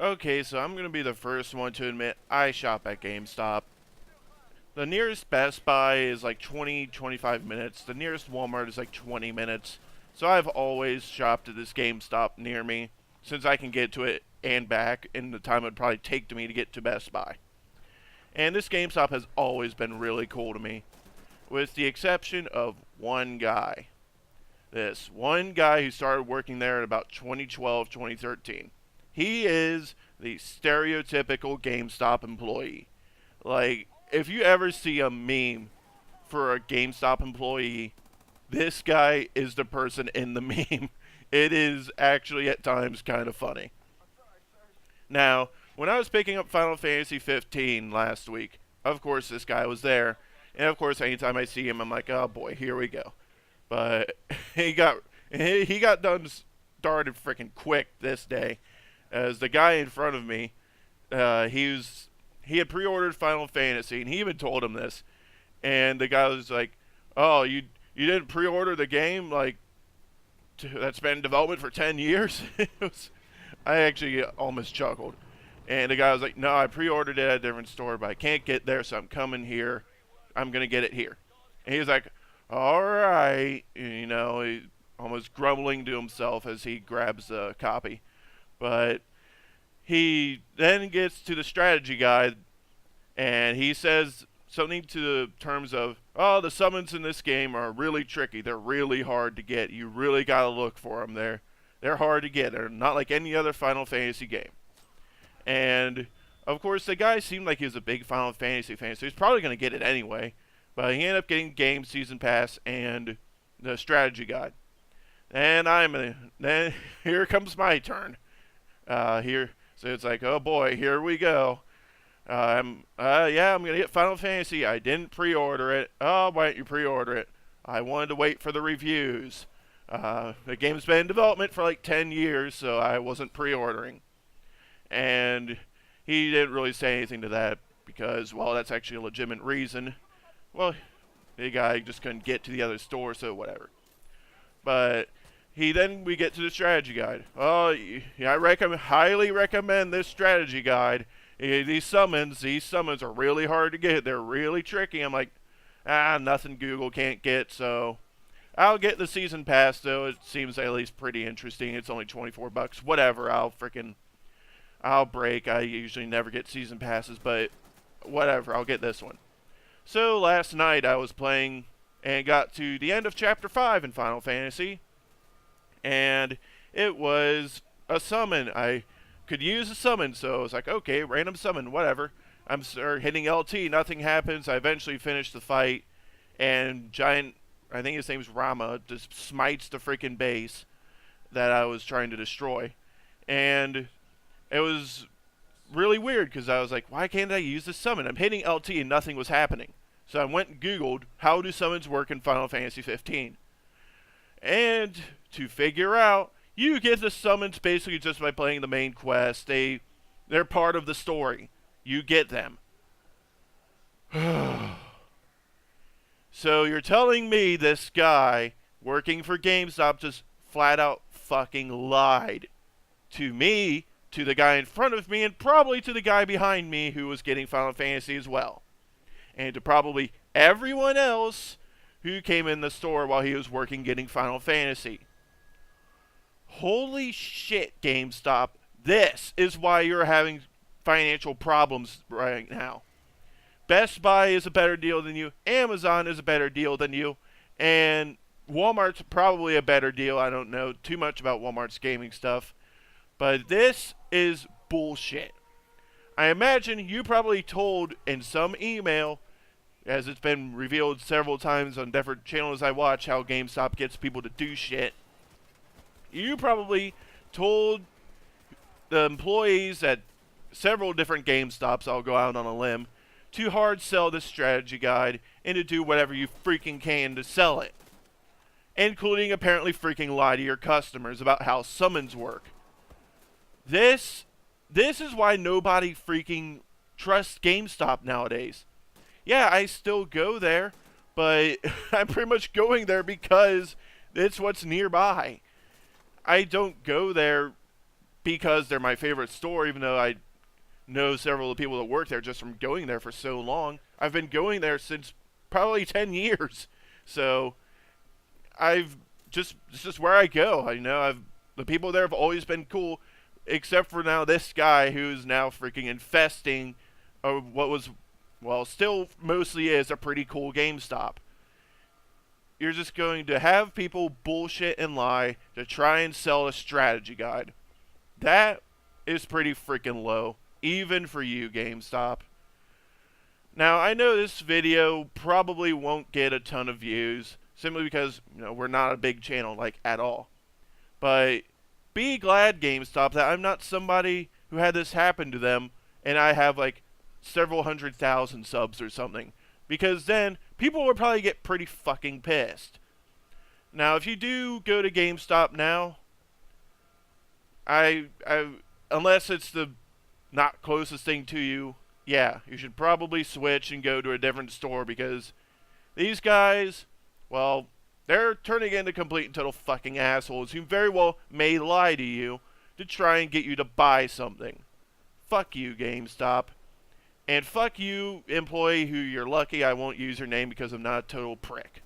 Okay, so I'm going to be the first one to admit I shop at GameStop. The nearest Best Buy is like 20-25 minutes. The nearest Walmart is like 20 minutes. So I've always shopped at this GameStop near me since I can get to it and back in the time it would probably take to me to get to Best Buy. And this GameStop has always been really cool to me, with the exception of one guy. This one guy who started working there in about 2012, 2013. He is the stereotypical GameStop employee. Like, if you ever see a meme for a GameStop employee, this guy is the person in the meme. It is actually at times kind of funny. Now, when I was picking up Final Fantasy 15 last week, of course this guy was there, and of course anytime I see him, I'm like, oh boy, here we go. But he got done started freaking quick this day, as the guy in front of me, he had pre-ordered Final Fantasy, and he even told him this, and the guy was like, "Oh, you didn't pre-order the game like that's been in development for 10 years?" I actually almost chuckled, and the guy was like, "No, I pre-ordered it at a different store, but I can't get there, so I'm coming here. I'm gonna get it here." And he was like, "All right," he almost grumbling to himself as he grabs a copy. But he then gets to the strategy guide, and he says something to the terms of, "Oh, the summons in this game are really tricky. They're really hard to get. You really gotta look for them. They're hard to get. They're not like any other Final Fantasy game." And of course, the guy seemed like he was a big Final Fantasy fan, so he's probably gonna get it anyway. But he ended up getting Game Season Pass and the strategy guide. And then here comes my turn. So it's like, oh boy, here we go. Yeah, I'm gonna get Final Fantasy. I didn't pre-order it. Oh, why didn't you pre-order it? I wanted to wait for the reviews. The game's been in development for like 10 years, so I wasn't pre-ordering. And he didn't really say anything to that because, well, that's actually a legitimate reason. Well, the guy just couldn't get to the other store, so whatever. But we get to the strategy guide. Oh, yeah, highly recommend this strategy guide. These summons are really hard to get. They're really tricky. I'm like, nothing Google can't get, so I'll get the season pass, though. It seems at least pretty interesting. It's only $24. Whatever, I'll break. I usually never get season passes, but whatever, I'll get this one. So last night I was playing and got to the end of Chapter 5 in Final Fantasy, and it was a summon. I could use a summon, so I was like, okay, random summon, whatever. I'm hitting LT, nothing happens. I eventually finish the fight, and giant, I think his name's Rama, just smites the freaking base that I was trying to destroy. And it was really weird because I was like, why can't I use the summon? I'm hitting LT and nothing was happening. So I went and Googled, how do summons work in Final Fantasy 15? And to figure out, you get the summons basically just by playing the main quest. They're part of the story. You get them. So you're telling me this guy working for GameStop just flat out fucking lied to me, to the guy in front of me, and probably to the guy behind me who was getting Final Fantasy as well. And to probably everyone else who came in the store while he was working getting Final Fantasy. Holy shit, GameStop. This is why you're having financial problems right now. Best Buy is a better deal than you. Amazon is a better deal than you. And Walmart's probably a better deal. I don't know too much about Walmart's gaming stuff. But this is bullshit. I imagine you probably told in some email, as it's been revealed several times on different channels I watch, how GameStop gets people to do shit. You probably told the employees at several different GameStops, I'll go out on a limb, to hard sell this strategy guide and to do whatever you freaking can to sell it. Including apparently freaking lie to your customers about how summons work. This is why nobody freaking trusts GameStop nowadays. Yeah, I still go there, but I'm pretty much going there because it's what's nearby. I don't go there because they're my favorite store, even though I know several of the people that work there just from going there for so long. I've been going there since probably 10 years. So it's just where I go. The people there have always been cool, except for now this guy who's now freaking infesting what was, well, still mostly is a pretty cool GameStop. You're just going to have people bullshit and lie to try and sell a strategy guide. That is pretty freaking low, even for you, GameStop. Now, I know this video probably won't get a ton of views, simply because, we're not a big channel, like, at all. But be glad, GameStop, that I'm not somebody who had this happen to them, and I have, like, several 100,000 subs or something. Because then, people would probably get pretty fucking pissed. Now, if you do go to GameStop now, unless it's the not closest thing to you, yeah, you should probably switch and go to a different store, because these guys, well, they're turning into complete and total fucking assholes who very well may lie to you to try and get you to buy something. Fuck you, GameStop. And fuck you, employee who you're lucky I won't use your name because I'm not a total prick.